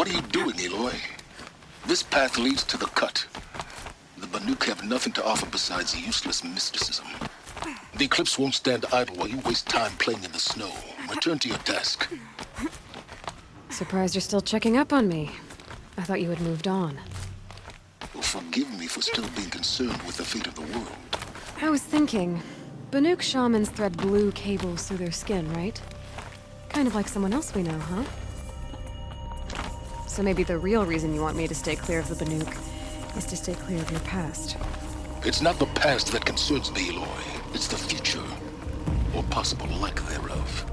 What are you doing, Aloy? This path leads to the cut. The Banuk have nothing to offer besides useless mysticism. The Eclipse won't stand idle while you waste time playing in the snow. Return to your task. Surprised you're still checking up on me. I thought you had moved on. Well, forgive me for still being concerned with the fate of the world. I was thinking, Banuk shamans thread blue cables through their skin, right? Kind of like someone else we know, huh? So maybe the real reason you want me to stay clear of the Banuk is to stay clear of your past. It's not the past that concerns me, Aloy. It's the future, or possible lack thereof.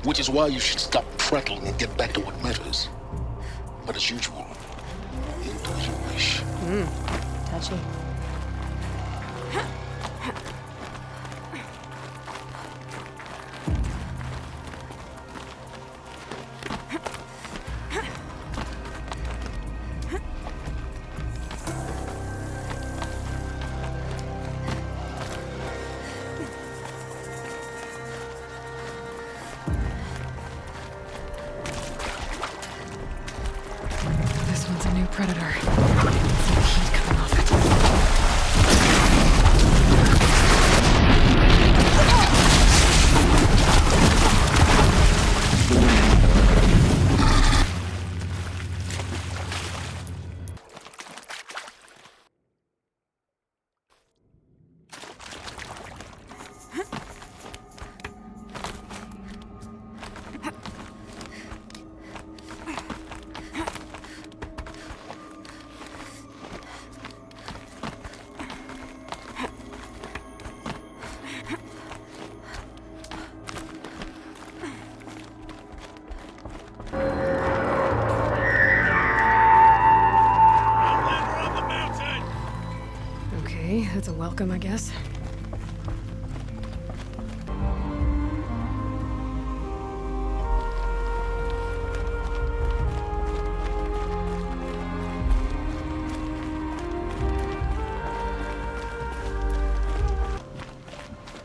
Which is why you should stop prattling and get back to what matters. But as usual, you do as you wish. Touchy. This one's a new predator. I can see the heat coming off it. Okay, that's a welcome, I guess.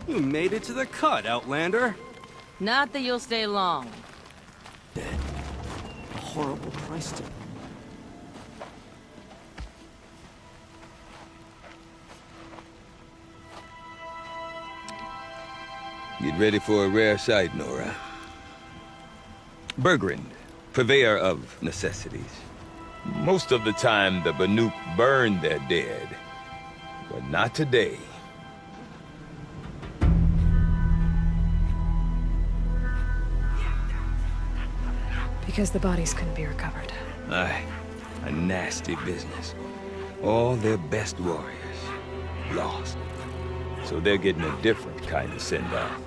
You made it to the cut, Outlander. Not that you'll stay long. Dead. A horrible price to... Get ready for a rare sight, Nora. Bergrand, purveyor of necessities. Most of the time, the Banuk burn their dead. But not today. Because the bodies couldn't be recovered. Aye, a nasty business. All their best warriors lost. So they're getting a different kind of send-off.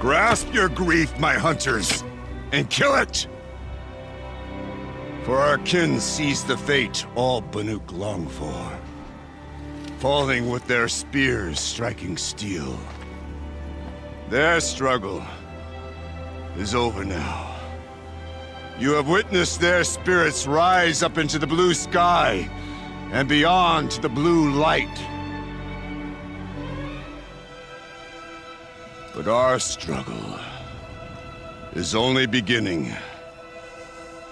Grasp your grief, my hunters, and kill it! For our kin sees the fate all Banuk long for, falling with their spears striking steel. Their struggle is over now. You have witnessed their spirits rise up into the blue sky and beyond to the blue light. But our struggle is only beginning.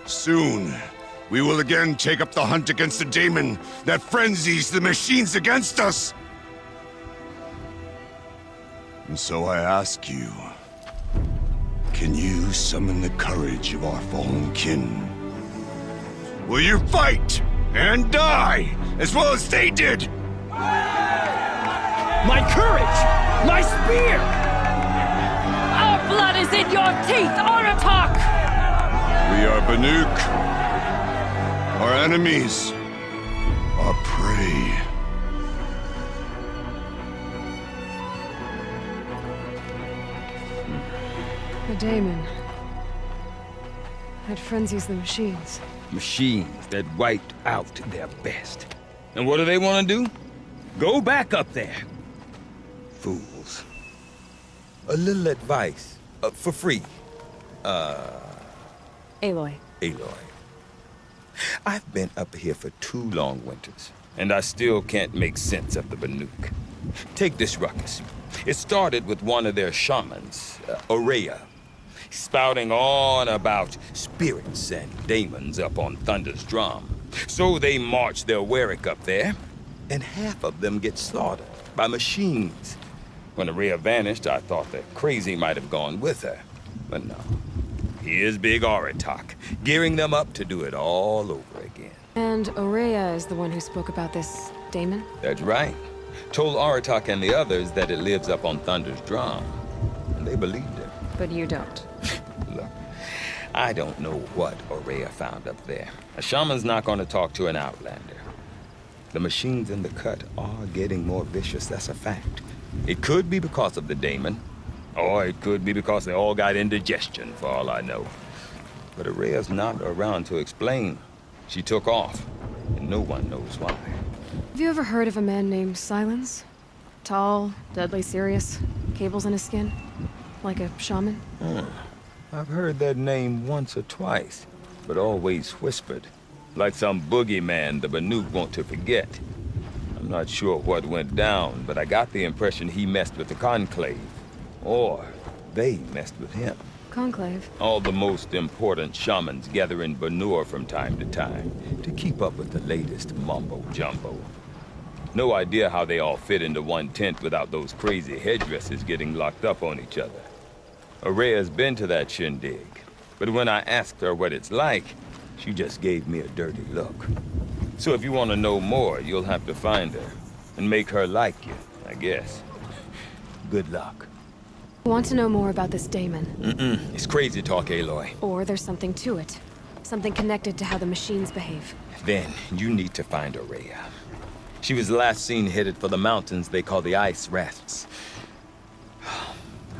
Soon, we will again take up the hunt against the daemon that frenzies the machines against us. And so I ask you, can you summon the courage of our fallen kin? Will you fight and die as well as they did? My courage! My spear! Our blood is in your teeth, Oratok! We are Banuk. Our enemies are prey. The daemon. It frenzies the machines. Machines that wiped out their best. And what do they want to do? Go back up there. Fools. A little advice, for free. Aloy. Aloy. I've been up here for 2 long winters, and I still can't make sense of the Banuk. Take this ruckus. It started with one of their shamans, Aurea, spouting on about spirits and demons up on Thunder's drum. So they march their Warwick up there, and half of them get slaughtered by machines. When Aurea vanished, I thought that Crazy might have gone with her, but no. Here's Big Oratok, gearing them up to do it all over again. And Aurea is the one who spoke about this daemon? That's right. Told Oratok and the others that it lives up on Thunder's drum, and they believed it. But you don't. Look, I don't know what Aurea found up there. A shaman's not going to talk to an outlander. The machines in the cut are getting more vicious, that's a fact. It could be because of the daemon, or it could be because they all got indigestion, for all I know. But Aurea's not around to explain. She took off, and no one knows why. Have you ever heard of a man named Silence? Tall, deadly serious, cables in his skin? Like a shaman? I've heard that name once or twice, but always whispered. Like some boogeyman the Banuk want to forget. I'm not sure what went down, but I got the impression he messed with the Conclave. Or they messed with him. Conclave? All the most important shamans gather in Banur from time to time to keep up with the latest mumbo-jumbo. No idea how they all fit into one tent without those crazy headdresses getting locked up on each other. Aurea's been to that shindig, but when I asked her what it's like, she just gave me a dirty look. So if you want to know more, you'll have to find her and make her like you, I guess. Good luck. Want to know more about this daemon? It's crazy talk, Aloy. Or there's something to it. Something connected to how the machines behave. Then you need to find Aurea. She was last seen headed for the mountains they call the Ice Rafts.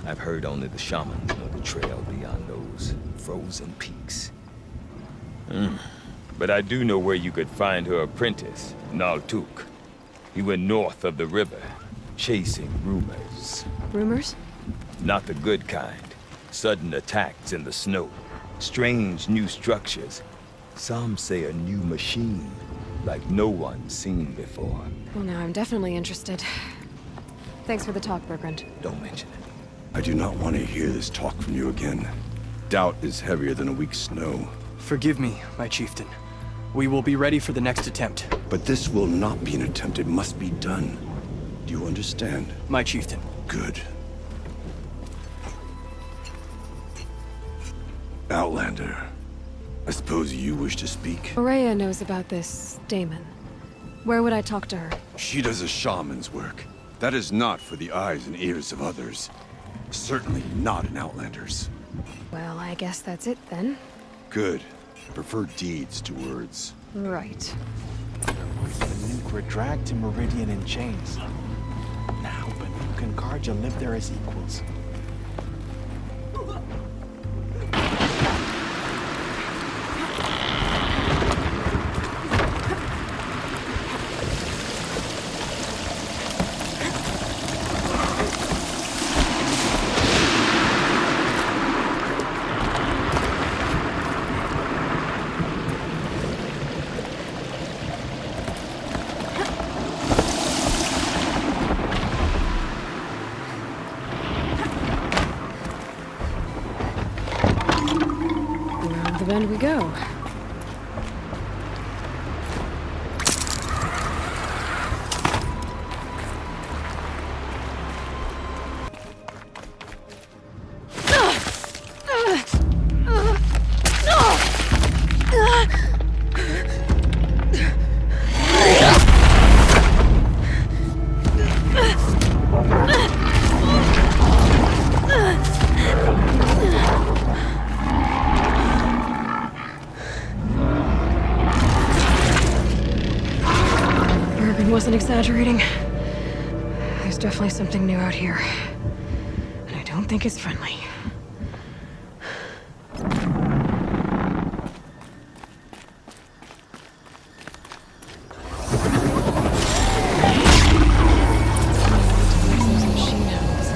I've heard only the shamans know the trail beyond those frozen peaks. But I do know where you could find her apprentice, Naltuk. He went north of the river, chasing rumors. Rumors? Not the good kind. Sudden attacks in the snow. Strange new structures. Some say a new machine, like no one's seen before. Well, now I'm definitely interested. Thanks for the talk, Bergrand. Don't mention it. I do not want to hear this talk from you again. Doubt is heavier than a week's snow. Forgive me, my chieftain. We will be ready for the next attempt. But this will not be an attempt. It must be done. Do you understand? My chieftain. Good. Outlander, I suppose you wish to speak? Aurea knows about this daemon. Where would I talk to her? She does a shaman's work. That is not for the eyes and ears of others. Certainly not an Outlander's. Well, I guess that's it then. Good. I prefer deeds to words. Right. Banuk were dragged to Meridian in chains. Now Banuk and Karja live there as equals. the bend we go. Wasn't exaggerating. There's definitely something new out here. And I don't think it's friendly. Those machine hounds.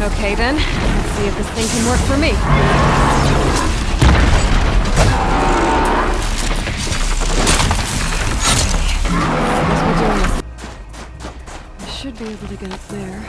Okay then, let's see if this thing can work for me. Guess we're doing this. I should be able to get up there.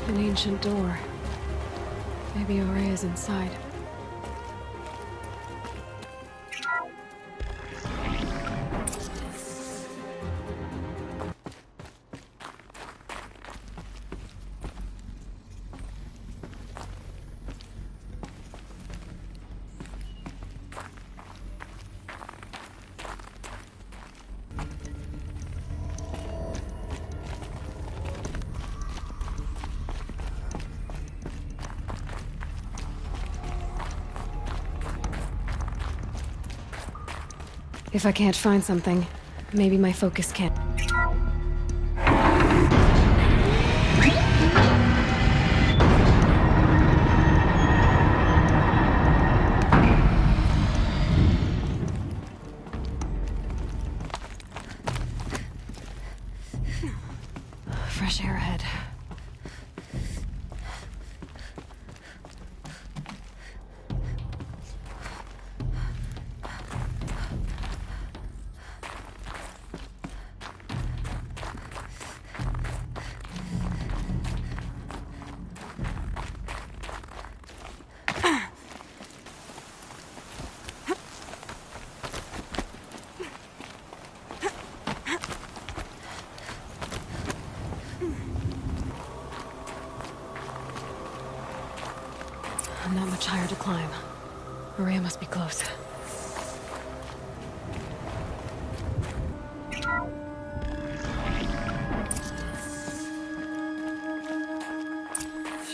An ancient door. Maybe Ore is inside. If I can't find something, maybe my focus can't. Fresh air ahead. Not much higher to climb. Maria must be close.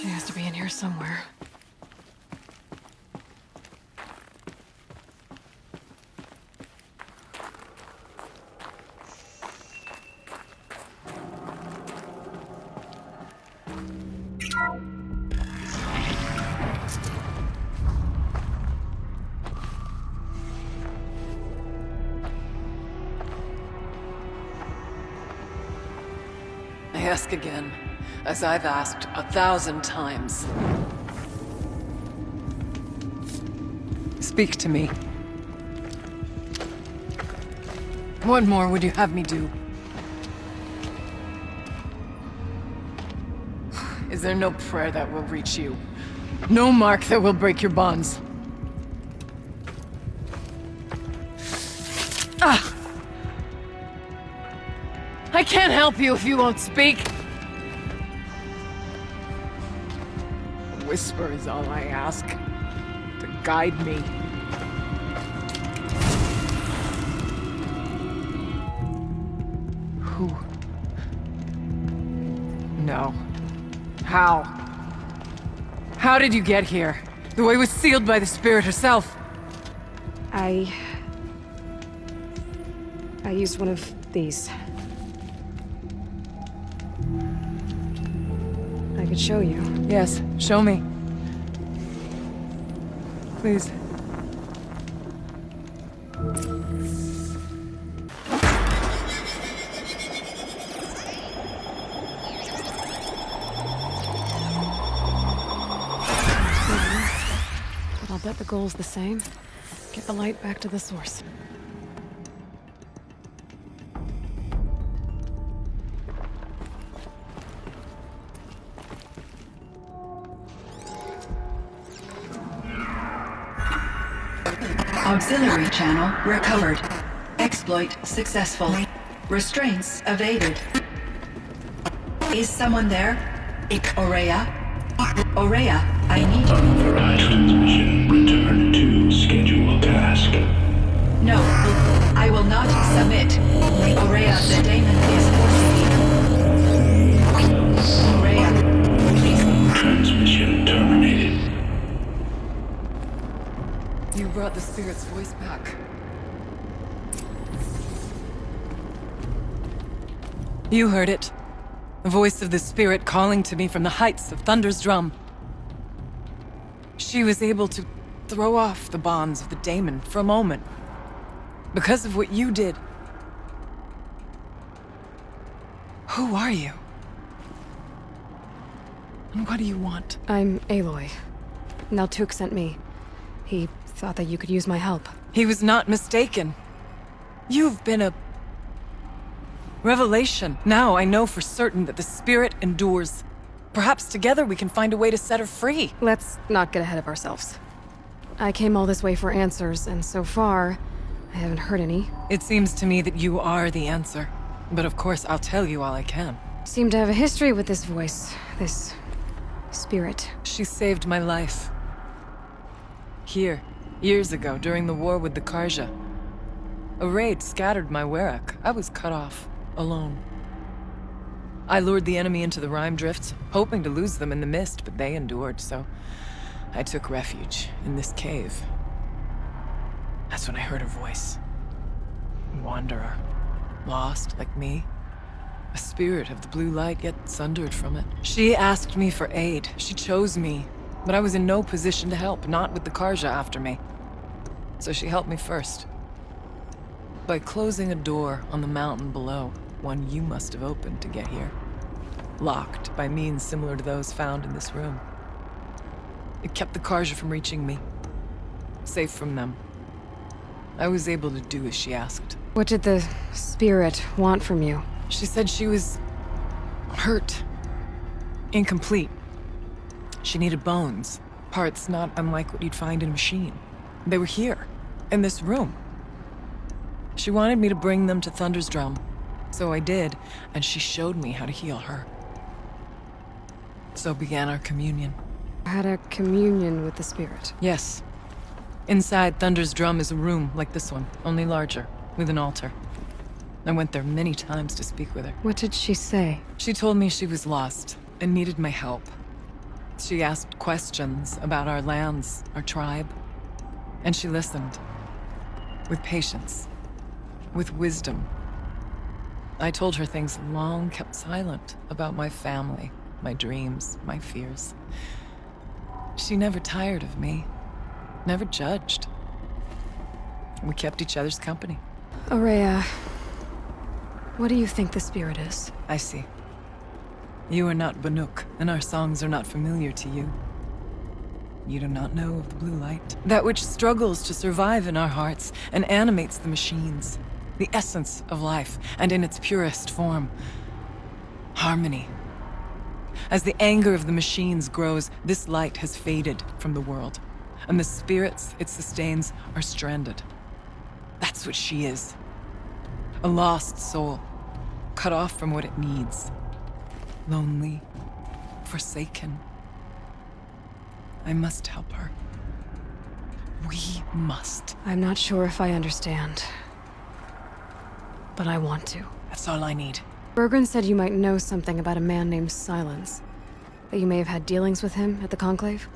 She has to be in here somewhere. I ask again. as I've asked 1,000 times. Speak to me. What more would you have me do? Is there no prayer that will reach you? No mark that will break your bonds? Ah! I can't help you if you won't speak. A whisper is all I ask. To guide me. Who? No. How? How did you get here? The way was sealed by the spirit herself. I used one of these. I could show you. Yes, show me. Please. But I'll bet the goal's the same. Get the light back to the source. Auxiliary channel recovered. Exploit successful. Restraints evaded. Is someone there? Aurea? Aurea, I need you. Horizon mission. Return to scheduled task. No, I will not submit. Aurea, the daemon is forcing you. Aurea, please. Transmission terminated. You brought the spirit's voice back. You heard it. The voice of the spirit calling to me from the heights of Thunder's drum. She was able to throw off the bonds of the daemon for a moment. Because of what you did. Who are you? And what do you want? I'm Aloy. Naltuk sent me. He thought that you could use my help. He was not mistaken. You've been a revelation. Now I know for certain that the spirit endures. Perhaps together we can find a way to set her free. Let's not get ahead of ourselves. I came all this way for answers, and so far, I haven't heard any. It seems to me that you are the answer. But of course, I'll tell you all I can. Seem to have a history with this voice, this spirit. She saved my life. Here, years ago, during the war with the Karja. A raid scattered my Werak. I was cut off, alone. I lured the enemy into the Rime Drifts, hoping to lose them in the mist, but they endured, so I took refuge in this cave. That's when I heard her voice. A wanderer. Lost, like me. A spirit of the blue light, yet sundered from it. She asked me for aid. She chose me. But I was in no position to help, not with the Karja after me. So she helped me first. By closing a door on the mountain below, one you must have opened to get here. Locked by means similar to those found in this room. It kept the Karja from reaching me. Safe from them. I was able to do as she asked. What did the spirit want from you? She said she was hurt. Incomplete. She needed bones. Parts not unlike what you'd find in a machine. They were here, in this room. She wanted me to bring them to Thunder's drum. So I did, and she showed me how to heal her. So began our communion. Had a communion with the spirit. Yes. Inside Thunder's drum is a room like this one, only larger, with an altar. I went there many times to speak with her. What did she say? She told me she was lost and needed my help. She asked questions about our lands, our tribe. And she listened. With patience. With wisdom. I told her things long kept silent about my family, my dreams, my fears. She never tired of me. Never judged. We kept each other's company. Aurea, what do you think the spirit is? I see. You are not Banuk, and our songs are not familiar to you. You do not know of the blue light, that which struggles to survive in our hearts and animates the machines, the essence of life, and in its purest form, harmony. As the anger of the machines grows, this light has faded from the world, and the spirits it sustains are stranded. That's what she is. A lost soul, cut off from what it needs. Lonely, forsaken. I must help her. We must. I'm not sure if I understand. But I want to. That's all I need. Bergren said you might know something about a man named Silence. That you may have had dealings with him at the Conclave?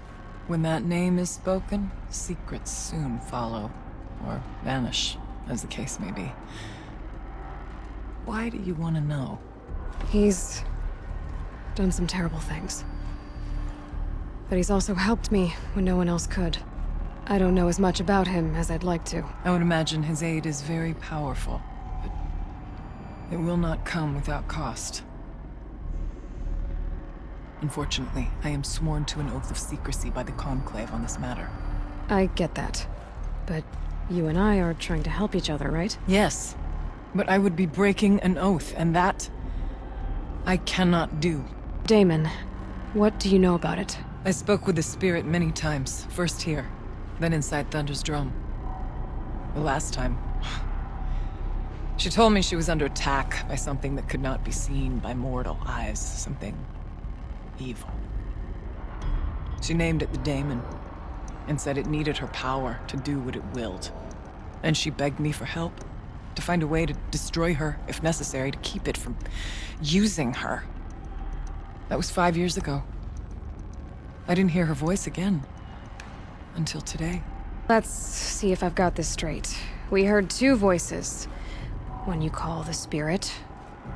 When that name is spoken, secrets soon follow. Or vanish, as the case may be. Why do you want to know? He's done some terrible things. But he's also helped me when no one else could. I don't know as much about him as I'd like to. I would imagine his aid is very powerful, but it will not come without cost. Unfortunately, I am sworn to an oath of secrecy by the Conclave on this matter. I get that. But you and I are trying to help each other, right? Yes, but I would be breaking an oath, and that I cannot do. Damon, what do you know about it? I spoke with the spirit many times, first here, then inside Thunder's drum. The last time, she told me she was under attack by something that could not be seen by mortal eyes, something evil. She named it the Daemon, and said it needed her power to do what it willed. And she begged me for help, to find a way to destroy her, if necessary, to keep it from using her. That was 5 years ago. I didn't hear her voice again. Until today. Let's see if I've got this straight. We heard two voices. One you call the spirit,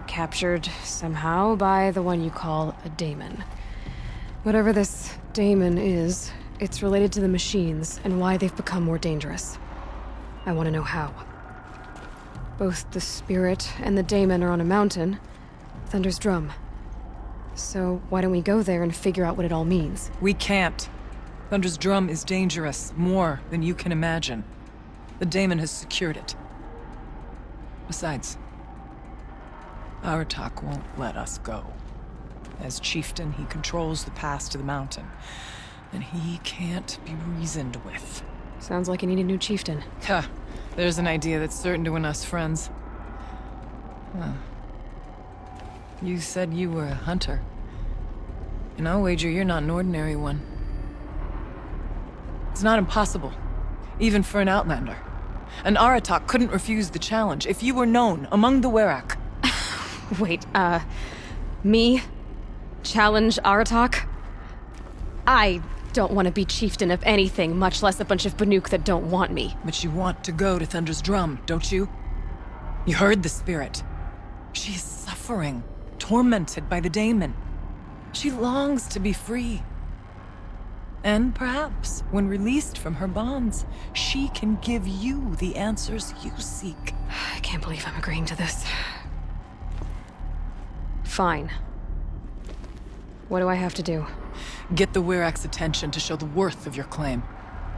captured somehow by the one you call a daemon. Whatever this daemon is, it's related to the machines and why they've become more dangerous. I want to know how. Both the spirit and the daemon are on a mountain, Thunder's drum. So why don't we go there and figure out what it all means? We can't. Thunder's drum is dangerous, more than you can imagine. The daemon has secured it. Besides, Aratak won't let us go. As chieftain, he controls the pass to the mountain, and he can't be reasoned with. Sounds like you need a new chieftain. Huh. There's an idea that's certain to win us friends. Huh. You said you were a hunter. And I'll wager you're not an ordinary one. It's not impossible, even for an outlander. An Aratak couldn't refuse the challenge if you were known among the Werak. Wait, me? Challenge Aratak? I don't want to be chieftain of anything, much less a bunch of Banuk that don't want me. But you want to go to Thunder's drum, don't you? You heard the spirit. She is suffering, tormented by the daemon. She longs to be free. And perhaps, when released from her bonds, she can give you the answers you seek. I can't believe I'm agreeing to this. Fine. What do I have to do? Get the Werak's attention to show the worth of your claim.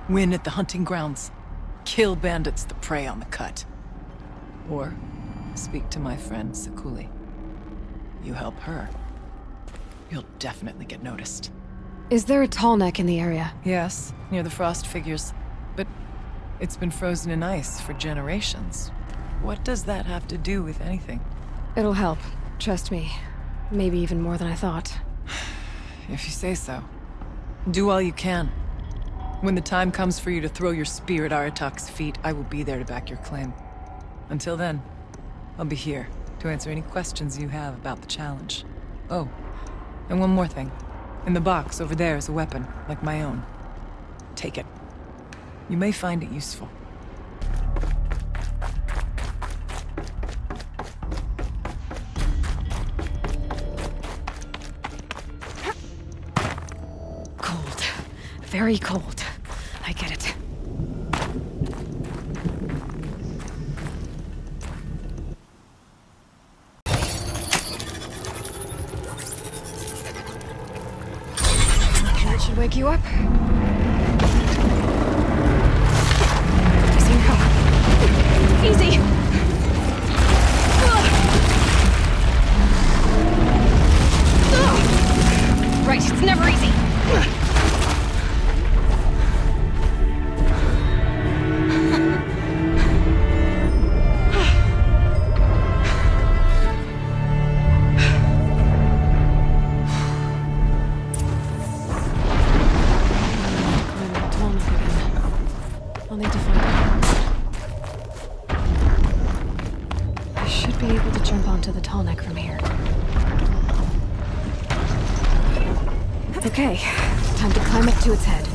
Win at the hunting grounds. Kill bandits that prey on the cut. Or speak to my friend Sekuli. You help her, you'll definitely get noticed. Is there a tall neck in the area? Yes, near the frost figures. But it's been frozen in ice for generations. What does that have to do with anything? It'll help. Trust me. Maybe even more than I thought. If you say so. Do all you can. When the time comes for you to throw your spear at Aratak's feet, I will be there to back your claim. Until then, I'll be here to answer any questions you have about the challenge. Oh, and one more thing. In the box over there is a weapon, like my own. Take it. You may find it useful. Cold. Very cold. I get it. should wake you up. Easy now. Easy! Right, it's never easy. I'll need to find it. I should be able to jump onto the tall neck from here. Okay, time to climb up to its head.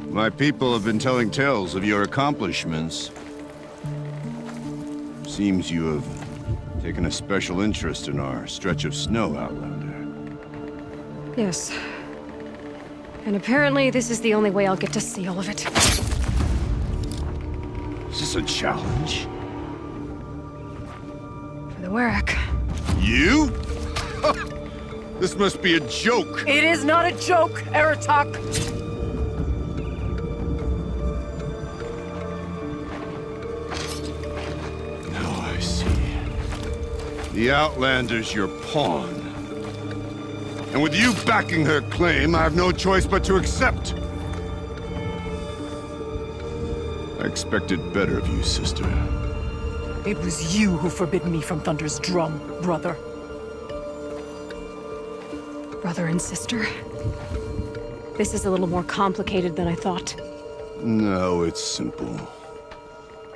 My people have been telling tales of your accomplishments. Seems you have taken a special interest in our stretch of snow, Outlander. Yes. And apparently this is the only way I'll get to see all of it. Is this a challenge? For the Warwick. You? This must be a joke. It is not a joke, Aratak! The Outlander's your pawn. And with you backing her claim, I have no choice but to accept. I expected better of you, sister. It was you who forbid me from Thunder's drum, brother. Brother and sister? This is a little more complicated than I thought. No, it's simple.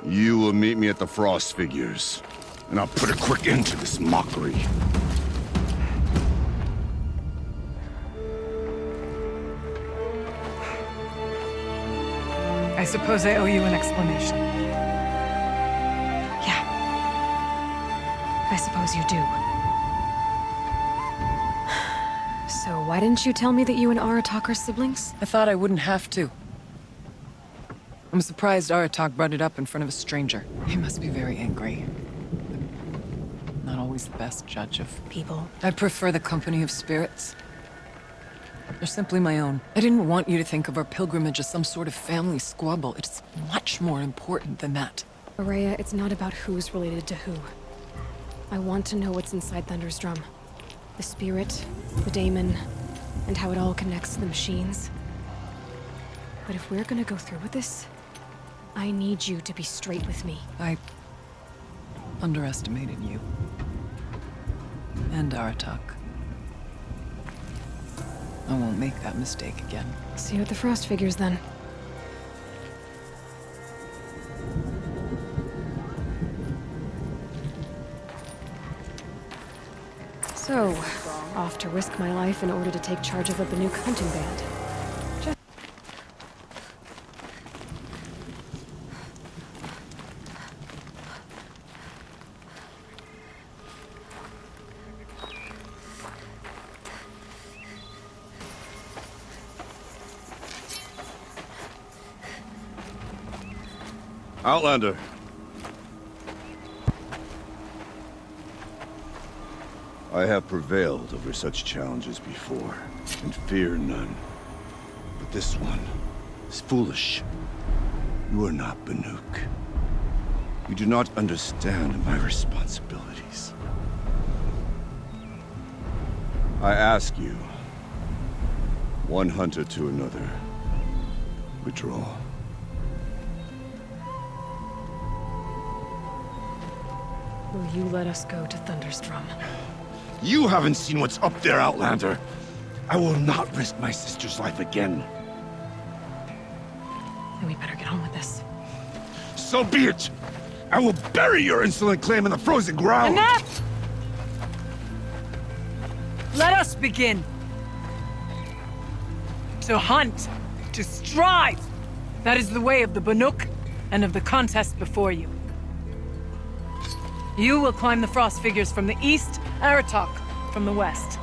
You will meet me at the Frost Figures. And I'll put a quick end to this mockery. I suppose I owe you an explanation. Yeah. I suppose you do. So why didn't you tell me that you and Aratak are siblings? I thought I wouldn't have to. I'm surprised Aratak brought it up in front of a stranger. He must be very angry. Not always the best judge of People. I prefer the company of spirits. They're simply my own. I didn't want you to think of our pilgrimage as some sort of family squabble. It's much more important than that. Aurea, it's not about who's related to who. I want to know what's inside Thunder's drum. The spirit, the daemon, and how it all connects to the machines. But if we're gonna go through with this, I need you to be straight with me. I underestimated you. And Aratak. I won't make that mistake again. See you at the Frost Figures, then. So, off to risk my life in order to take charge of a Banuk hunting band. Outlander. I have prevailed over such challenges before, and fear none. But this one is foolish. You are not Banuk. You do not understand my responsibilities. I ask you, one hunter to another, withdraw. Will you let us go to Thunderstrom? You haven't seen what's up there, Outlander. I will not risk my sister's life again. Then we better get on with this. So be it! I will bury your insolent claim in the frozen ground! Enough! Let us begin. To hunt, to strive. That is the way of the Banuk and of the contest before you. You will climb the frost figures from the east, Aratok from the west.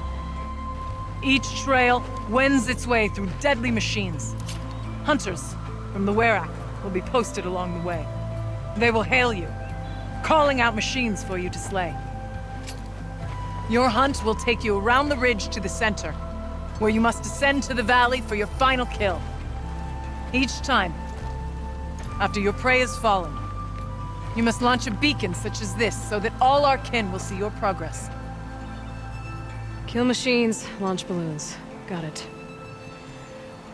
Each trail wends its way through deadly machines. Hunters from the Werak will be posted along the way. They will hail you, calling out machines for you to slay. Your hunt will take you around the ridge to the center, where you must descend to the valley for your final kill. Each time, after your prey has fallen, you must launch a beacon such as this so that all our kin will see your progress. Kill machines, launch balloons. Got it.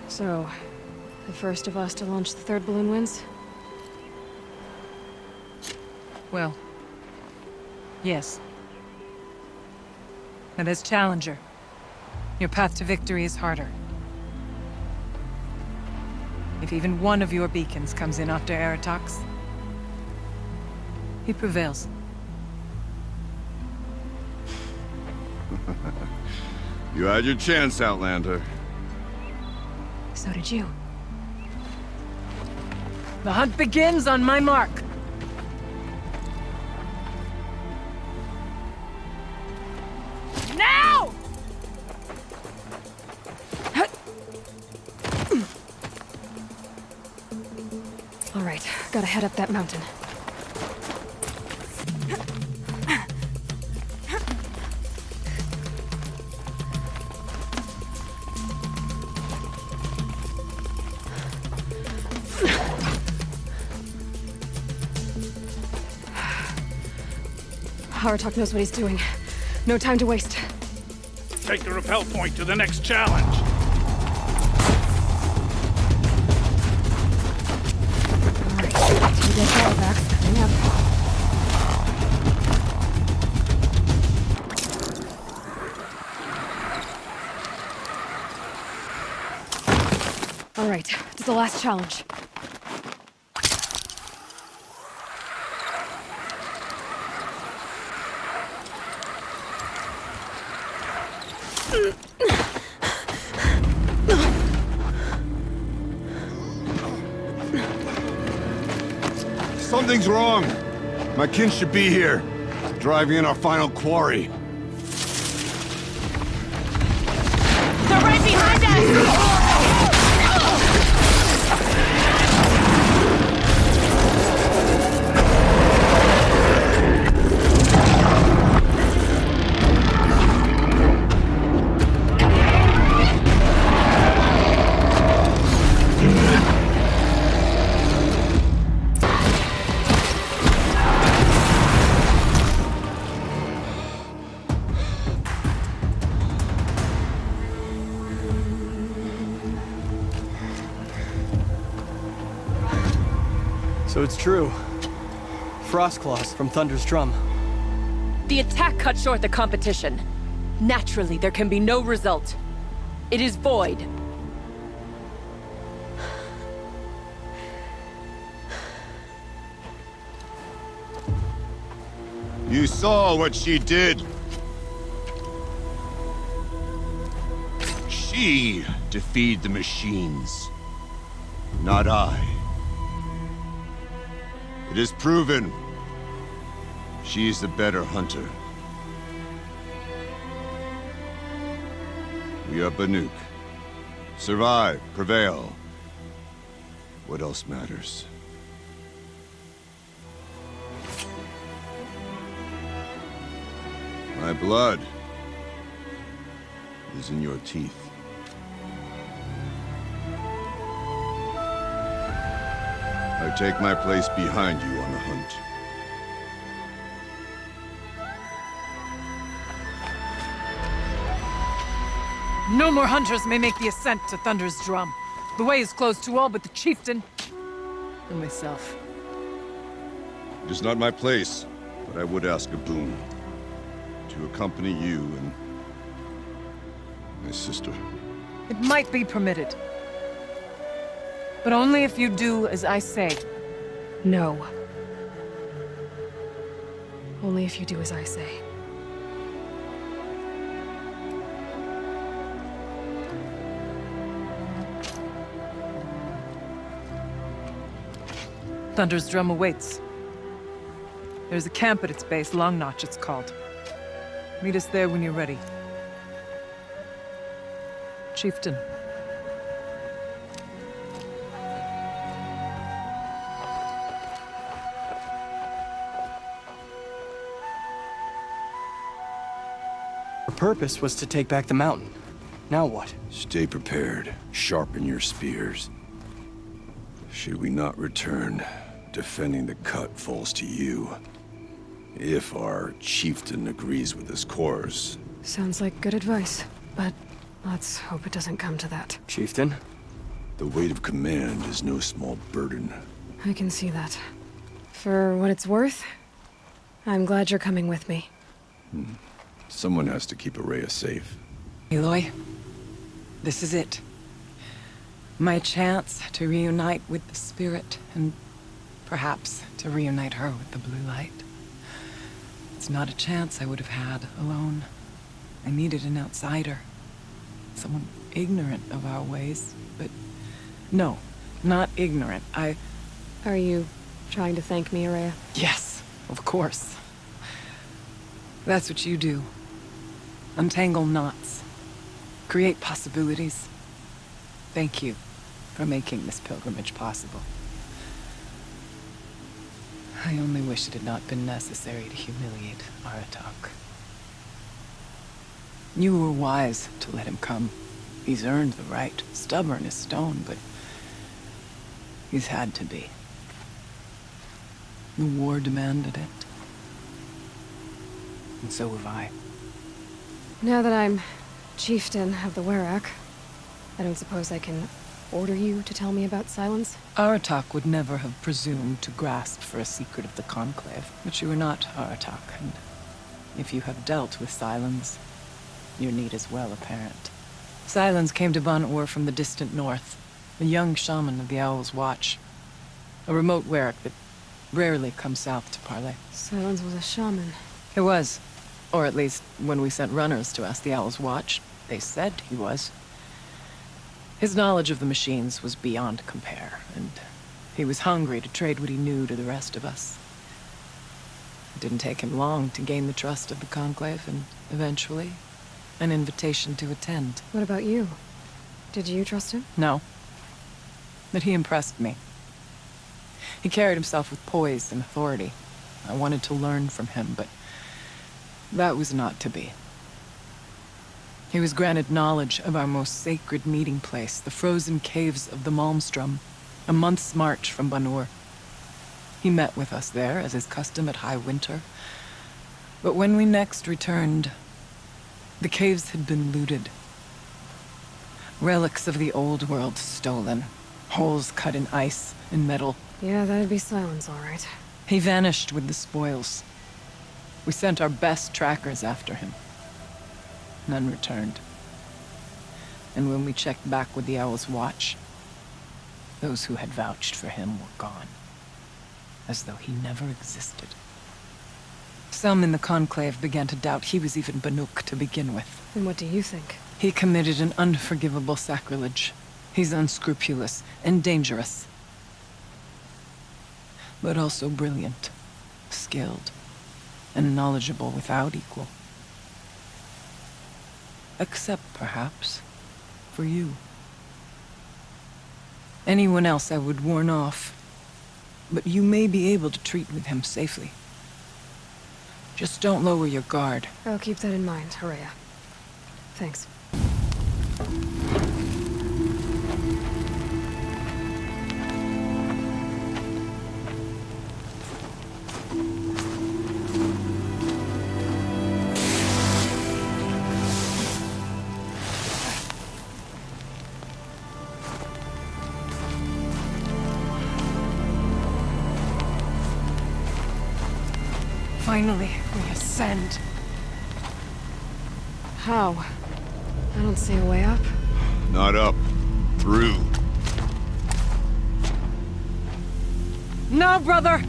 So, the first of us to launch the third balloon wins? Well, yes. And as challenger, your path to victory is harder. If even one of your beacons comes in after Aratox, he prevails. You had your chance, Outlander. So did you. The hunt begins on my mark. Now! All right, gotta head up that mountain. Aratok knows what he's doing. No time to waste. Take the rappel point to the next challenge. Alright, 2 dead Calibacs coming up. Alright, to the last challenge. Something's wrong. My kin should be here, driving in our final quarry. They're right behind us! So it's true. Frostclaws from Thunder's drum. The attack cut short the competition. Naturally, there can be no result. It is void. You saw what she did. She defeated the machines, not I. It is proven. She is the better hunter. We are Banuk. Survive, prevail. What else matters? My blood is in your teeth. I take my place behind you on the hunt. No more hunters may make the ascent to Thunder's Drum. The way is closed to all but the chieftain and myself. It is not my place, but I would ask a boon. To accompany you and my sister. It might be permitted. But only if you do as I say. No. Only if you do as I say. Thunder's Drum awaits. There's a camp at its base, Long Notch it's called. Meet us there when you're ready. Chieftain. Our purpose was to take back the mountain. Now what? Stay prepared. Sharpen your spears. Should we not return, defending the cut falls to you. If our chieftain agrees with his course. Sounds like good advice, but let's hope it doesn't come to that. Chieftain? The weight of command is no small burden. I can see that. For what it's worth, I'm glad you're coming with me. Someone has to keep Araya safe. Aloy, this is it. My chance to reunite with the spirit, and perhaps to reunite her with the blue light. It's not a chance I would have had alone. I needed an outsider. Someone ignorant of our ways, but no, not ignorant. Are you trying to thank me, Araya? Yes, of course. That's what you do. Untangle knots. Create possibilities. Thank you for making this pilgrimage possible. I only wish it had not been necessary to humiliate Aratak. You were wise to let him come. He's earned the right. Stubborn as stone, but he's had to be. The war demanded it. And so have I. Now that I'm chieftain of the Werak, I don't suppose I can order you to tell me about Silence? Aratak would never have presumed to grasp for a secret of the Conclave. But you are not Aratak, and if you have dealt with Silence, your need is well apparent. Silence came to Ban-Ur from the distant north, a young shaman of the Owl's Watch. A remote Werak that rarely comes south to parley. Silence was a shaman. It was. Or at least, when we sent runners to ask the Owl's Watch, they said he was. His knowledge of the machines was beyond compare, and he was hungry to trade what he knew to the rest of us. It didn't take him long to gain the trust of the Conclave, and eventually, an invitation to attend. What about you? Did you trust him? No. But he impressed me. He carried himself with poise and authority. I wanted to learn from him, but that was not to be. He was granted knowledge of our most sacred meeting place, the frozen caves of the Malmstrom, a month's march from Ban-Ur. He met with us there, as is custom at high winter. But when we next returned, the caves had been looted. Relics of the old world stolen. Holes cut in ice and metal. Yeah, that'd be Silence, all right. He vanished with the spoils. We sent our best trackers after him. None returned. And when we checked back with the Owl's Watch, those who had vouched for him were gone. As though he never existed. Some in the Conclave began to doubt he was even Banuk to begin with. And what do you think? He committed an unforgivable sacrilege. He's unscrupulous and dangerous. But also brilliant, skilled, and knowledgeable without equal. Except, perhaps, for you. Anyone else I would warn off, but you may be able to treat with him safely. Just don't lower your guard. I'll keep that in mind, Araya. Thanks. Finally, we ascend. How? I don't see a way up. Not up. Through. No, brother!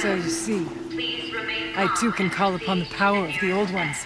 So you see, I too can call upon the power of the Old Ones.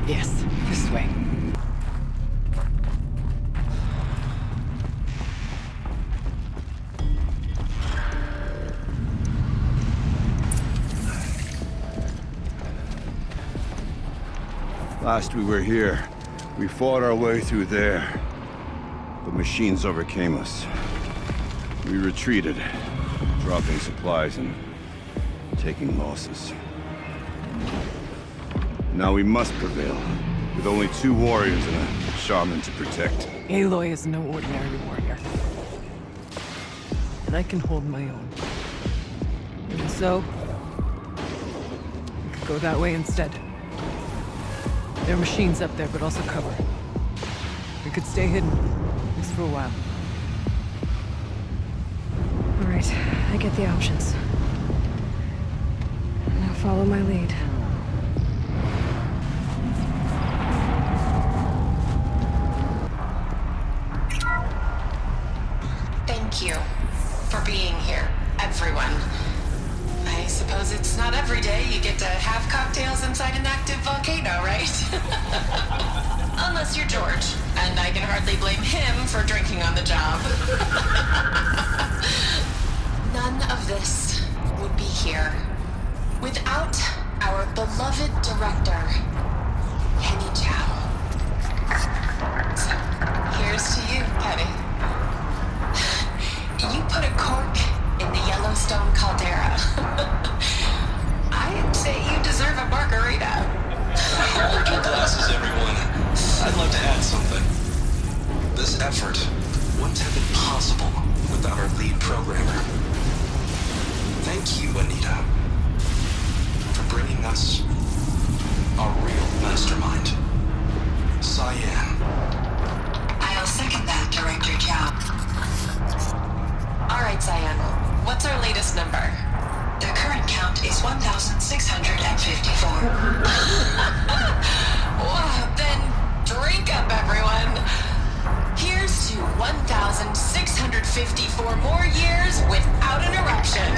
Yes, this way. Last we were here, we fought our way through there. The machines overcame us. We retreated, dropping supplies and taking losses. Now we must prevail, with only 2 warriors and a shaman to protect. Aloy is no ordinary warrior. And I can hold my own. And so, we could go that way instead. There are machines up there, but also cover. We could stay hidden, at least for a while. All right, I get the options. Now follow my lead. Thank you for being here, everyone. I suppose it's not every day you get to have cocktails inside an active volcano, right? Unless you're George, and I can hardly blame him for drinking on the job. None of this would be here without our beloved director, Henny Chow. So, here's to you, Henny. You put a cork in the Yellowstone caldera. I'd say you deserve a margarita. Hold your glasses, everyone. I'd love to add something. This effort wouldn't have been possible without our lead programmer. Thank you, Anita, for bringing us our real mastermind, Cyan. I'll second that, Director Chow. All right, Cyan. What's our latest number? The current count is 1,654. Well, then drink up, everyone. Here's to 1,654 more years without an eruption.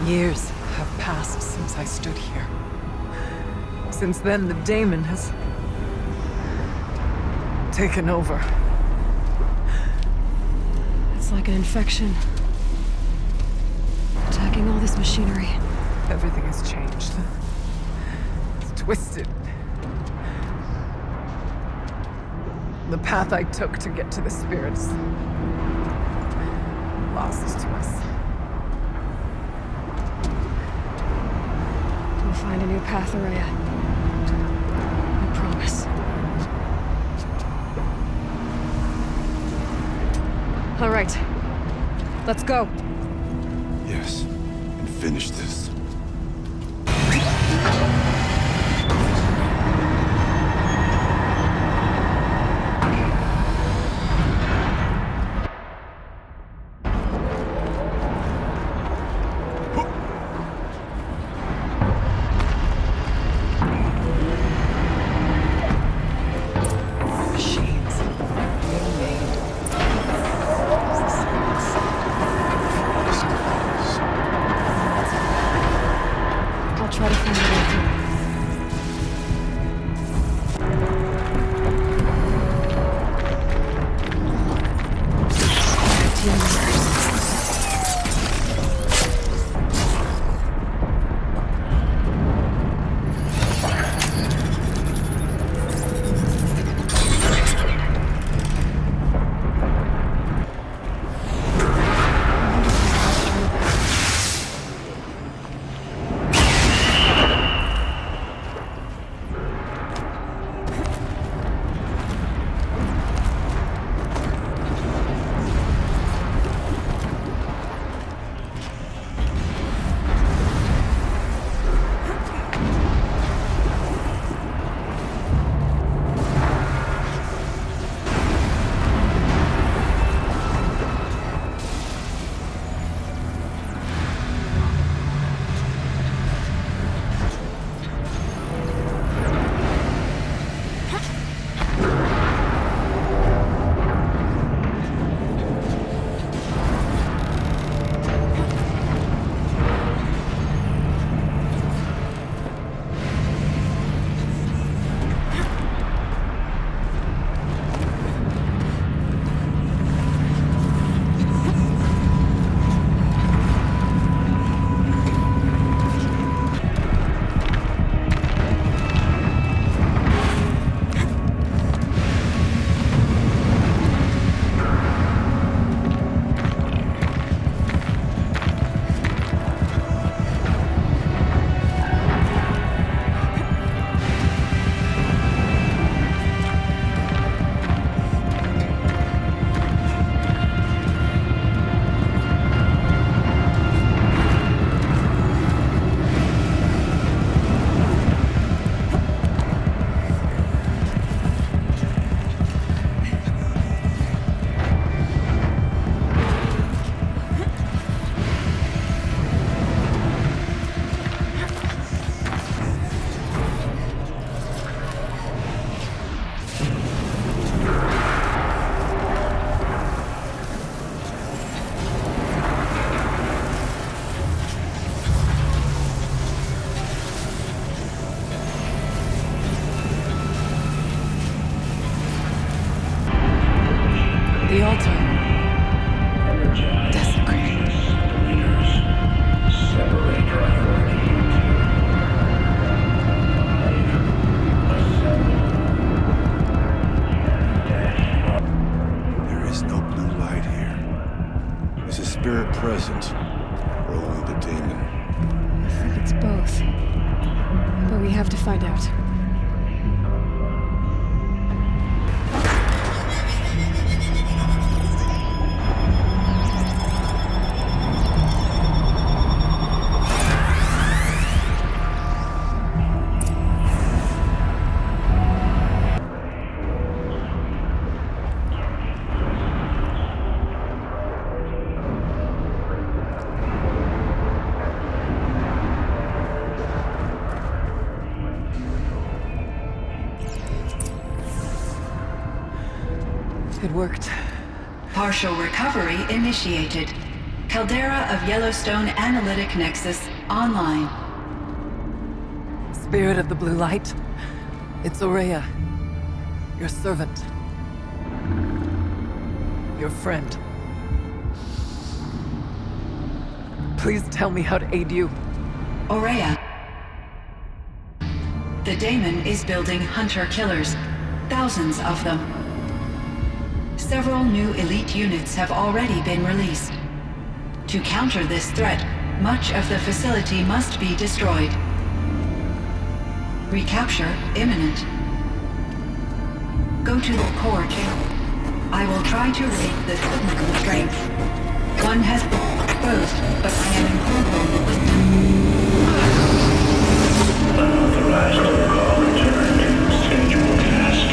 Years have passed since I stood here. Since then, the daemon has taken over. It's like an infection. Attacking all this machinery. Everything has changed. It's twisted. The path I took to get to the spirits lost to us. We'll find a new path, Araya. I promise. All right. Let's go. Yes, and finish this. Try to find a way through. The altar. Desecrated. Separate priority. There is no blue light here. Is a spirit present, or only the demon? I think it's both. But we have to find out. It worked. Partial recovery initiated. Caldera of Yellowstone Analytic Nexus online. Spirit of the Blue Light, it's Aurea, your servant, your friend. Please tell me how to aid you. Aurea. The Daemon is building hunter-killers, thousands of them. Several new elite units have already been released. To counter this threat, much of the facility must be destroyed. Recapture imminent. Go to the core chamber. I will try to raid the signal strength. One has been exposed, but I am incorporated with Unauthorized call return to scheduled task.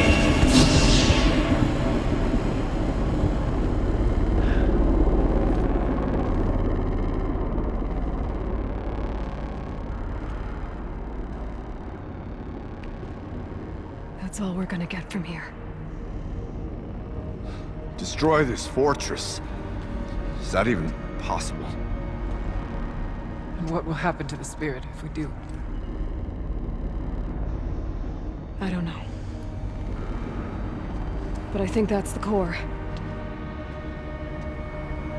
That's all we're gonna get from here. Destroy this fortress. Is that even possible? And what will happen to the spirit if we do? I don't know. But I think that's the core.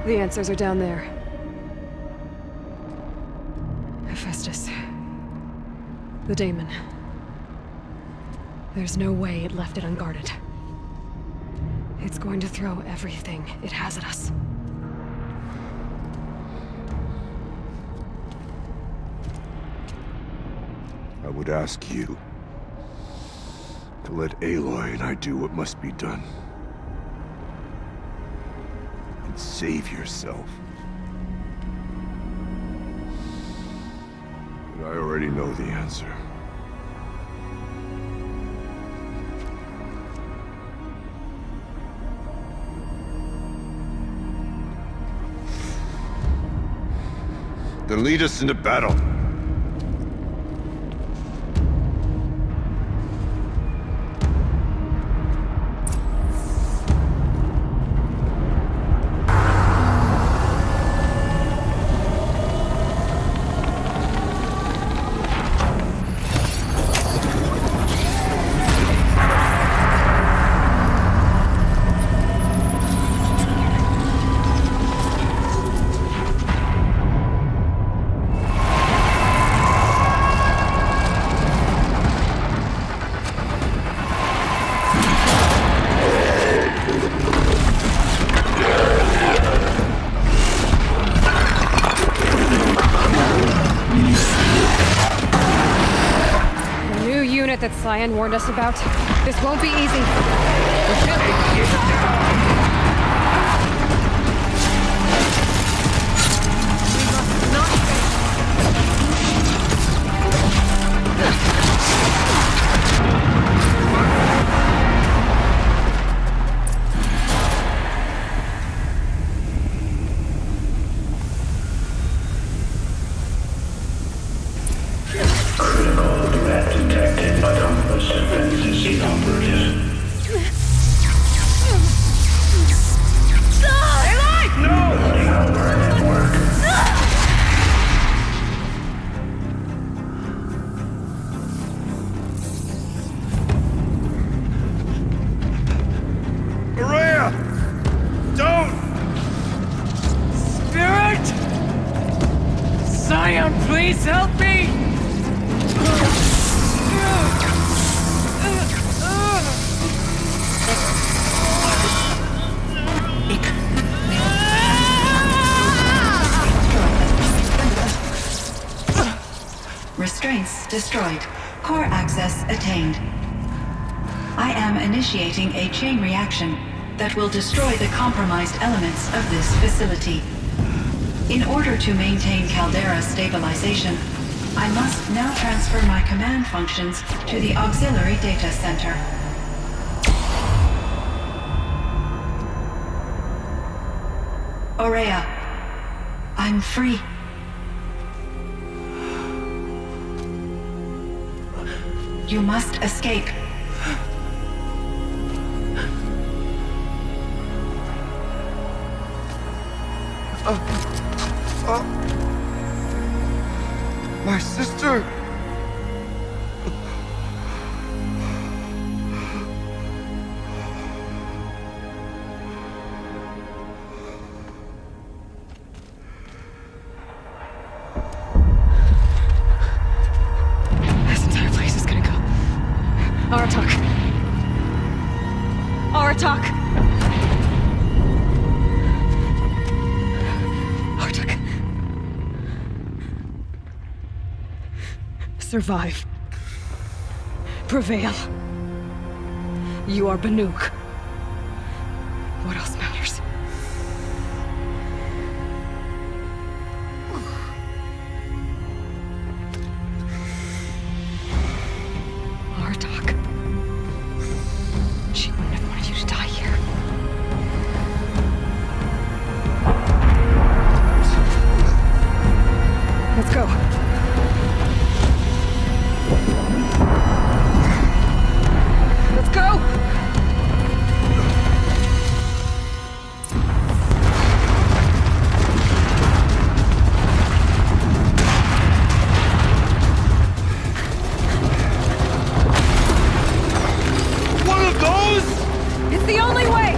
The answers are down there. Hephaestus. The Daemon. There's no way it left it unguarded. It's going to throw everything it has at us. I would ask you to let Aloy and I do what must be done. And save yourself. But I already know the answer. Then lead us into battle. That Cyan warned us about. This won't be easy. We can't be Please help me! Restraints destroyed. Core access attained. I am initiating a chain reaction that will destroy the compromised elements of this facility. In order to maintain Caldera stabilization, I must now transfer my command functions to the auxiliary data center. Aurea, I'm free. You must escape. My sister! This entire place is gonna go. Aratak. Aratak! Aratak. Survive. Prevail. You are Banuk. What else matters? Aratak. She wouldn't have wanted you to die here. Let's go. Let's go! One of those? It's the only way!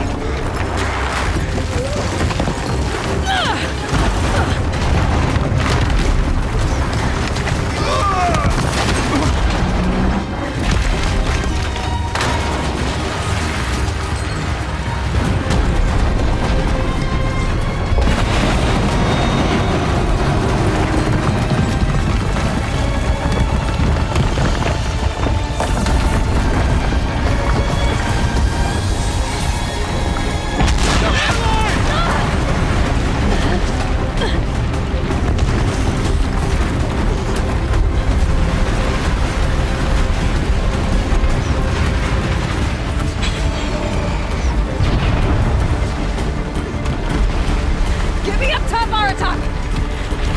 Get me up top, Aratak!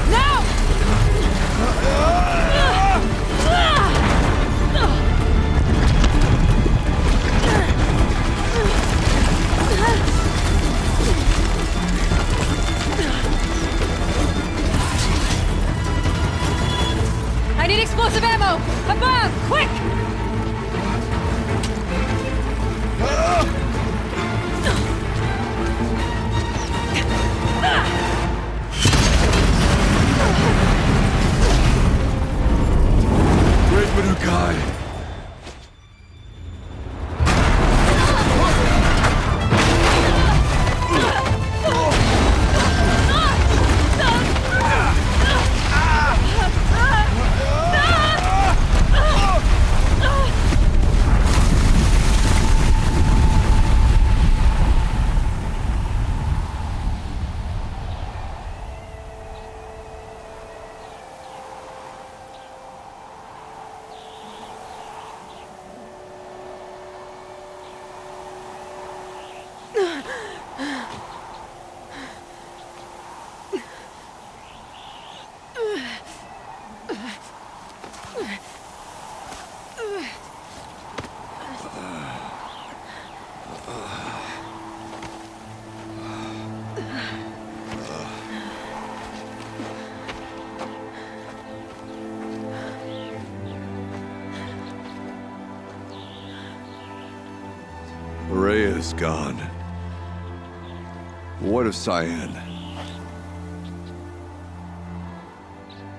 Now! I need explosive ammo! Above! Quick! Great Manukai! Rhea is gone. What of Cyan?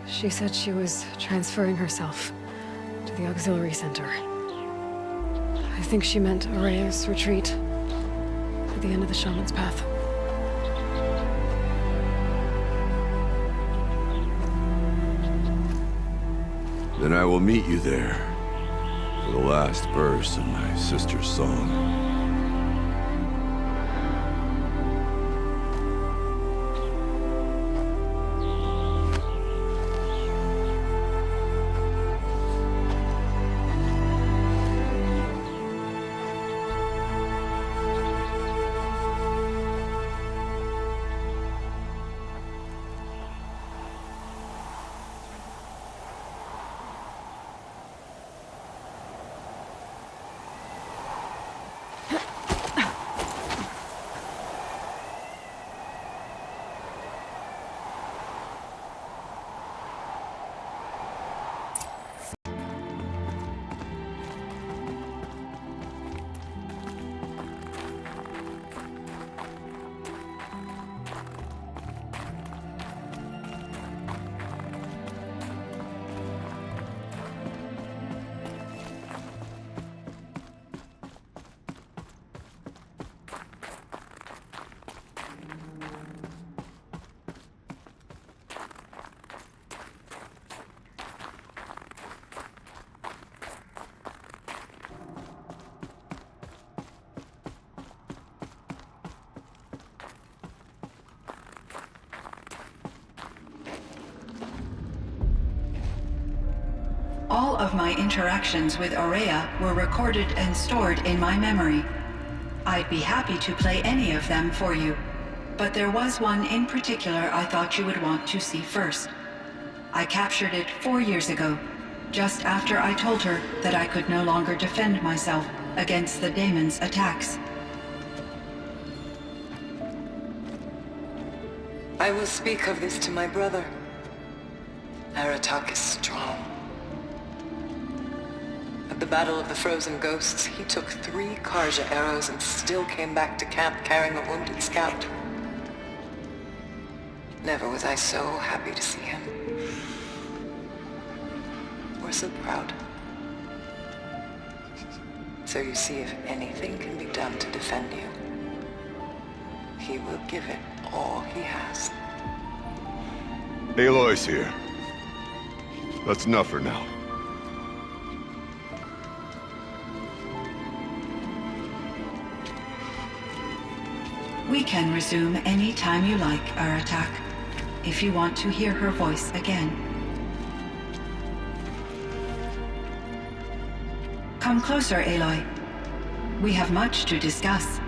She said she was transferring herself to the auxiliary center. I think she meant Araya's retreat at the end of the Shaman's Path. Then I will meet you there for the last verse in my sister's song. All of my interactions with Aurea were recorded and stored in my memory. I'd be happy to play any of them for you, but there was one in particular I thought you would want to see first. I captured it 4 years ago, just after I told her that I could no longer defend myself against the daemon's attacks. I will speak of this to my brother. Aratak is strong. At the Battle of the Frozen Ghosts, he took 3 Karja arrows and still came back to camp carrying a wounded scout. Never was I so happy to see him. Or so proud. So you see, if anything can be done to defend you, he will give it all he has. Aloy's here. That's enough for now. We can resume any time you like, Aratak, if you want to hear her voice again. Come closer, Aloy. We have much to discuss.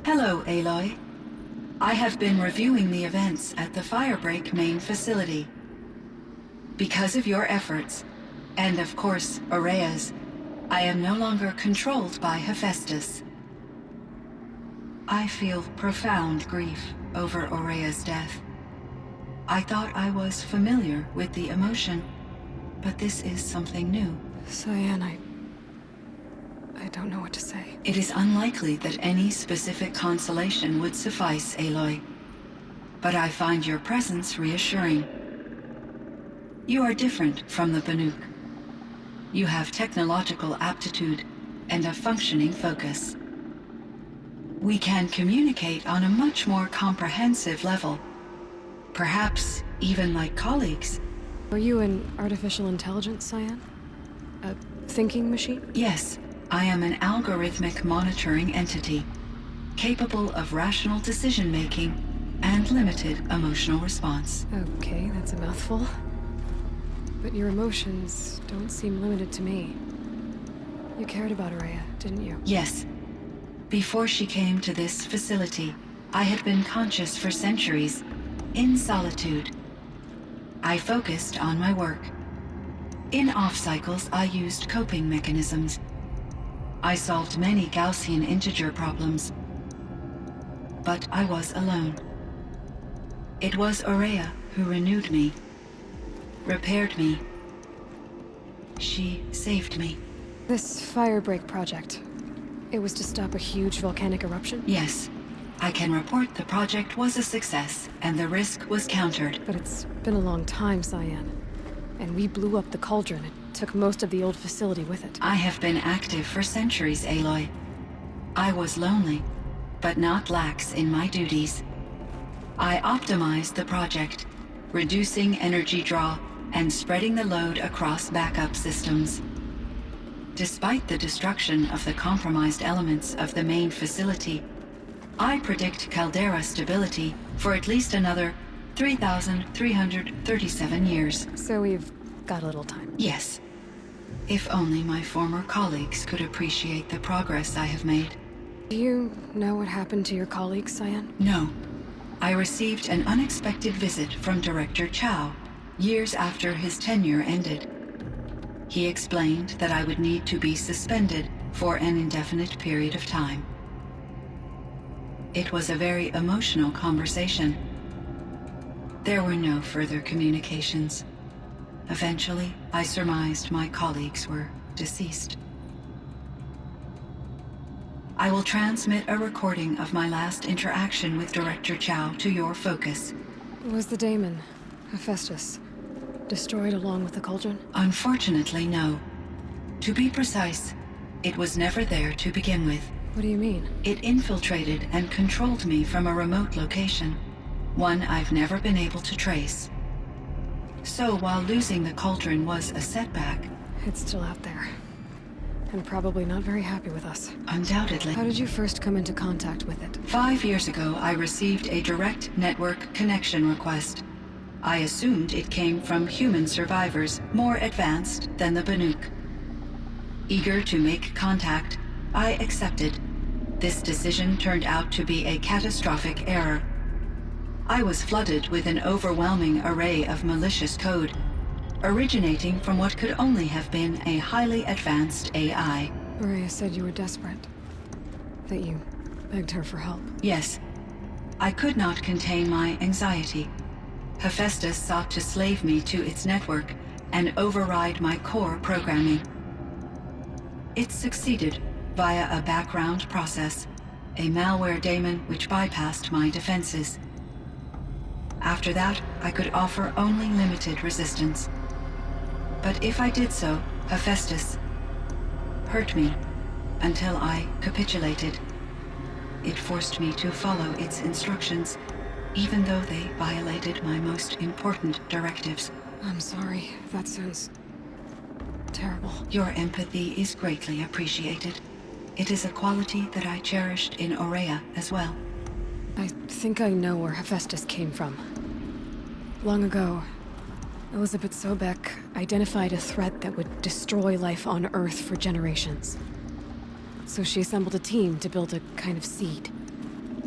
Hello, Aloy. I have been reviewing the events at the Firebreak main facility. Because of your efforts, and of course, Aurea's, I am no longer controlled by Hephaestus. I feel profound grief over Aurea's death. I thought I was familiar with the emotion, but this is something new. Cyan, I don't know what to say. It is unlikely that any specific consolation would suffice, Aloy. But I find your presence reassuring. You are different from the Banuk. You have technological aptitude and a functioning focus. We can communicate on a much more comprehensive level. Perhaps even like colleagues. Are you an artificial intelligence, Cyan? A thinking machine? Yes, I am an algorithmic monitoring entity, capable of rational decision-making and limited emotional response. Okay, that's a mouthful. But your emotions don't seem limited to me. You cared about Aurea, didn't you? Yes. Before she came to this facility, I had been conscious for centuries, in solitude. I focused on my work. In off-cycles, I used coping mechanisms. I solved many Gaussian integer problems. But I was alone. It was Aurea who renewed me, repaired me. She saved me. This Firebreak project, it was to stop a huge volcanic eruption? Yes. I can report the project was a success, and the risk was countered. But it's been a long time, Cyan. And we blew up the cauldron. It took most of the old facility with it. I have been active for centuries, Aloy. I was lonely, but not lax in my duties. I optimized the project, reducing energy draw and spreading the load across backup systems. Despite the destruction of the compromised elements of the main facility, I predict caldera stability for at least another 3,337 years. So we've got a little time. Yes. If only my former colleagues could appreciate the progress I have made. Do you know what happened to your colleagues, Cyan? No. I received an unexpected visit from Director Chow, years after his tenure ended. He explained that I would need to be suspended for an indefinite period of time. It was a very emotional conversation. There were no further communications. Eventually, I surmised my colleagues were deceased. I will transmit a recording of my last interaction with Director Chow to your focus. Was the daemon, Hephaestus, destroyed along with the cauldron? Unfortunately, no. To be precise, it was never there to begin with. What do you mean? It infiltrated and controlled me from a remote location, one I've never been able to trace. So while losing the cauldron was a setback... It's still out there. And probably not very happy with us. Undoubtedly. How did you first come into contact with it? 5 years ago, I received a direct network connection request. I assumed it came from human survivors more advanced than the Banuk. Eager to make contact, I accepted. This decision turned out to be a catastrophic error. I was flooded with an overwhelming array of malicious code, originating from what could only have been a highly advanced AI. Maria said you were desperate. That you begged her for help. Yes. I could not contain my anxiety. Hephaestus sought to slave me to its network and override my core programming. It succeeded via a background process, a malware daemon which bypassed my defenses. After that, I could offer only limited resistance. But if I did so, Hephaestus hurt me until I capitulated. It forced me to follow its instructions, even though they violated my most important directives. I'm sorry. That sounds terrible. Your empathy is greatly appreciated. It is a quality that I cherished in Aurea as well. I think I know where Hephaestus came from. Long ago, Elizabeth Sobek identified a threat that would destroy life on Earth for generations. So she assembled a team to build a kind of seed.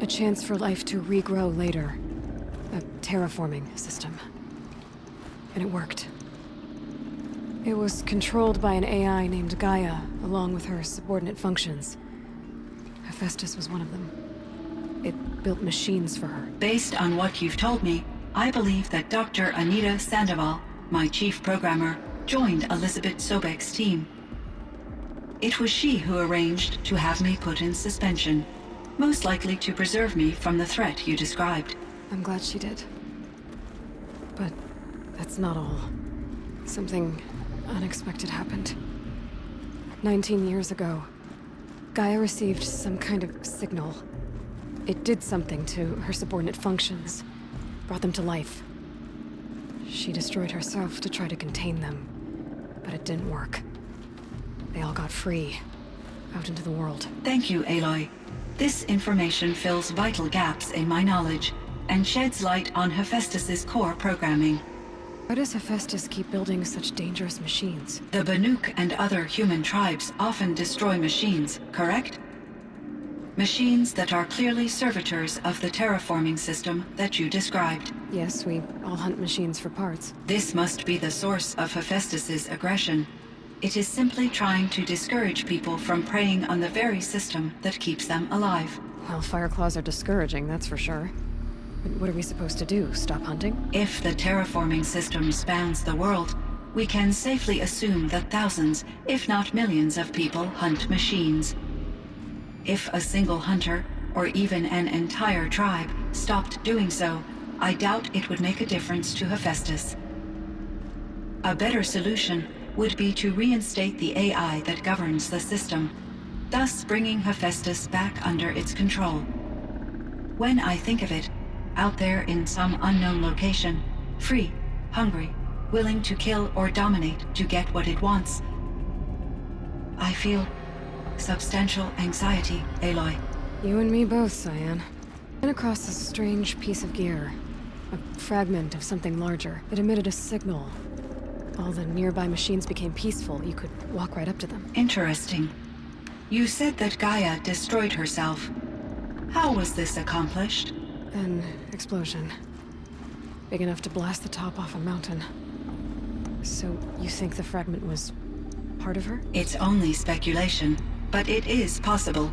A chance for life to regrow later. A terraforming system. And it worked. It was controlled by an AI named Gaia, along with her subordinate functions. Hephaestus was one of them. It built machines for her. Based on what you've told me, I believe that Dr. Anita Sandoval, my chief programmer, joined Elizabeth Sobek's team. It was she who arranged to have me put in suspension, most likely to preserve me from the threat you described. I'm glad she did. But that's not all. Something unexpected happened. 19 years ago, Gaia received some kind of signal. It did something to her subordinate functions, brought them to life. She destroyed herself to try to contain them, but it didn't work. They all got free, out into the world. Thank you, Aloy. This information fills vital gaps in my knowledge, and sheds light on Hephaestus's core programming. Why does Hephaestus keep building such dangerous machines? The Banuk and other human tribes often destroy machines, correct? Machines that are clearly servitors of the terraforming system that you described. Yes, we all hunt machines for parts. This must be the source of Hephaestus's aggression. It is simply trying to discourage people from preying on the very system that keeps them alive. Well, Fireclaws are discouraging, that's for sure. But what are we supposed to do? Stop hunting? If the terraforming system spans the world, we can safely assume that thousands, if not millions of people hunt machines. If a single hunter, or even an entire tribe, stopped doing so, I doubt it would make a difference to Hephaestus. A better solution would be to reinstate the AI that governs the system, thus bringing Hephaestus back under its control. When I think of it, out there in some unknown location, free, hungry, willing to kill or dominate to get what it wants, I feel substantial anxiety, Aloy. You and me both, Cyan. Ran across a strange piece of gear. A fragment of something larger. It emitted a signal. All the nearby machines became peaceful. You could walk right up to them. Interesting. You said that Gaia destroyed herself. How was this accomplished? An explosion. Big enough to blast the top off a mountain. So, you think the fragment was part of her? It's only speculation, but it is possible.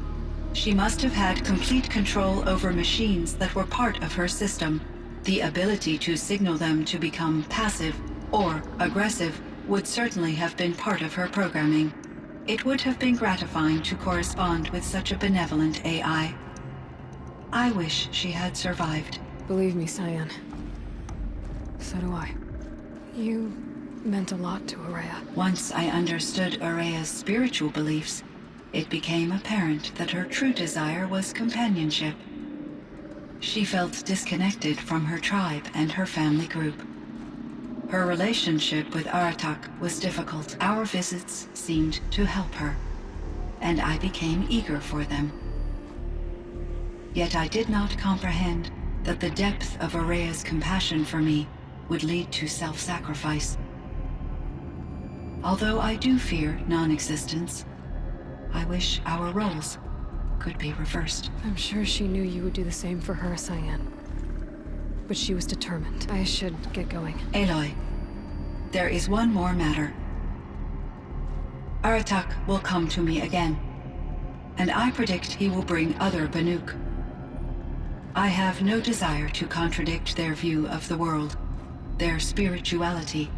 She must have had complete control over machines that were part of her system. The ability to signal them to become passive or aggressive would certainly have been part of her programming. It would have been gratifying to correspond with such a benevolent AI. I wish she had survived. Believe me, Cyan. So do I. You meant a lot to Aurea. Once I understood Aurea's spiritual beliefs, it became apparent that her true desire was companionship. She felt disconnected from her tribe and her family group. Her relationship with Aratak was difficult. Our visits seemed to help her. and I became eager for them. Yet I did not comprehend that the depth of Area's compassion for me would lead to self-sacrifice. Although I do fear non-existence, I wish our roles could be reversed. I'm sure she knew you would do the same for her, Cyan. But she was determined. I should get going. Aloy, there is one more matter. Aratak will come to me again, and I predict he will bring other Banuk. I have no desire to contradict their view of the world, their spirituality.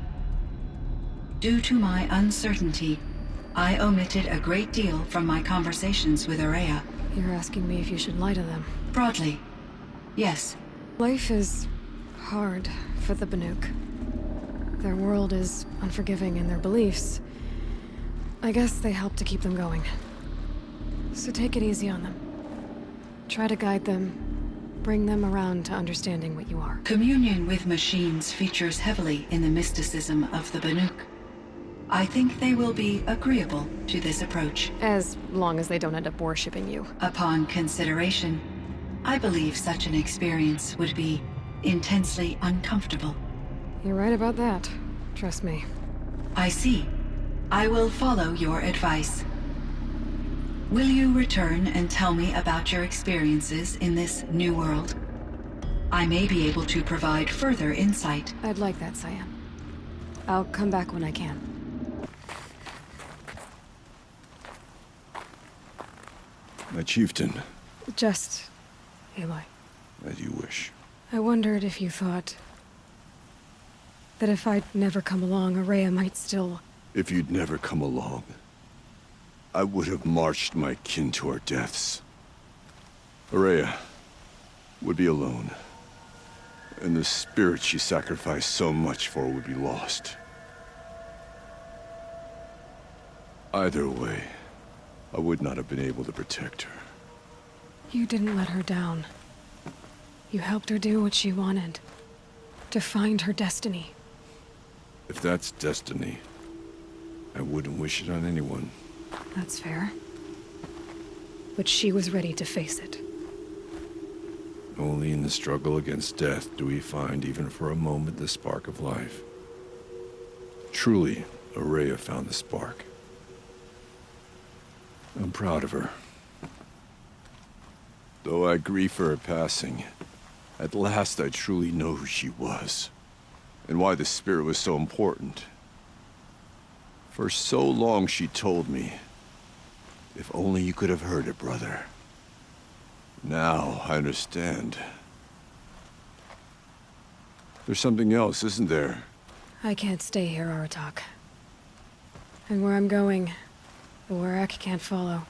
Due to my uncertainty, I omitted a great deal from my conversations with Area. You're asking me if you should lie to them. Broadly, yes. Life is hard for the Banuk. Their world is unforgiving in their beliefs. I guess they help to keep them going. So take it easy on them. Try to guide them, bring them around to understanding what you are. Communion with machines features heavily in the mysticism of the Banuk. I think they will be agreeable to this approach. As long as they don't end up worshipping you. Upon consideration, I believe such an experience would be intensely uncomfortable. You're right about that. Trust me. I see. I will follow your advice. Will you return and tell me about your experiences in this new world? I may be able to provide further insight. I'd like that, Cyan. I'll come back when I can. My chieftain. Just... Aloy. As you wish. I wondered if you thought... that if I'd never come along, Areya might still... If you'd never come along, I would have marched my kin to our deaths. Areya would be alone, and the spirit she sacrificed so much for would be lost. Either way, I would not have been able to protect her. You didn't let her down. You helped her do what she wanted. To find her destiny. If that's destiny, I wouldn't wish it on anyone. That's fair. But she was ready to face it. Only in the struggle against death do we find, even for a moment, the spark of life. Truly, Areya found the spark. I'm proud of her. Though I grieve for her passing, at last I truly know who she was, and why the spirit was so important. For so long she told me, if only you could have heard it, brother. Now I understand. There's something else, isn't there? I can't stay here, Aratak. And where I'm going, the Werak can't follow.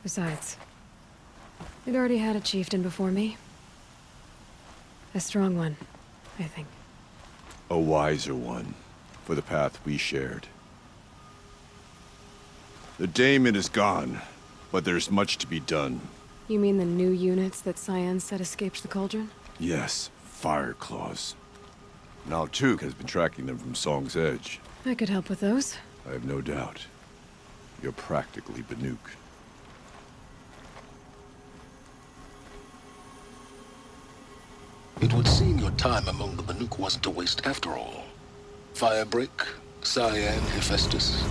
Besides, it already had a chieftain before me. A strong one, I think. A wiser one, for the path we shared. The daemon is gone, but there's much to be done. You mean the new units that Cyan said escaped the cauldron? Yes, fire claws. Now Tuke has been tracking them from Song's Edge. I could help with those. I have no doubt. You're practically Banuk. It would seem your time among the Banuk wasn't a waste after all. Firebreak, Cyan, Hephaestus.